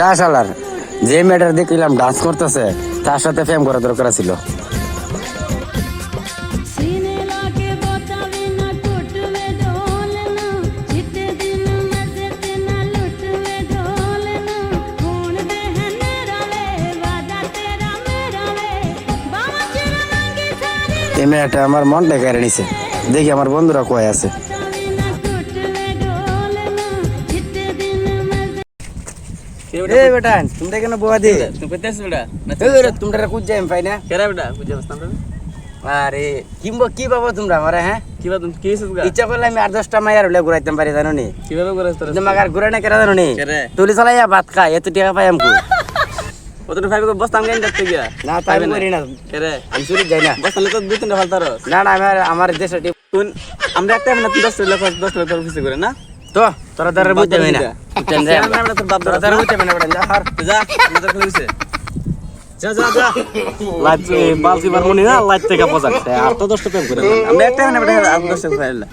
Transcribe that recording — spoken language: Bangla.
যা শালার, যে মেয়েটার দেখলাম ডান্স করতেছে তার সাথে প্রেম করা দরকার ছিল। এই মেয়েটা আমার মনটা কেড়ে নিছে, দেখি আমার বন্ধুরা কয় আছে। বেটা তোমরা কেন বোয়া দিয়ে তোমরা খুঁজছে আমি পাই না। আরে কিংবা কি পাবো তোমরা আমার? হ্যাঁ ইচ্ছা করলে আমি 8-10টা মাইয়ার হলে ঘুরাইতাম পারি, জানো নি? তোমাকে আর ঘুরে না কেরা জানো নি? তুলি চালাইয়া ভাত খাই, এত টাকা পাই আমি না তাই করি না, আমি চুরি যাই না। না না আমার দেশে আমরা একটা 10 লাখ কিছু করে না তো তোরা তারা বুঝতে পারি না, তোরা তারা বুঝতে পারি না। যা যা যা যা বালতি বার মনে না লাইট থেকে পজাক আর তো 10টা প্রেম করে আমরা একটা 10 টাকা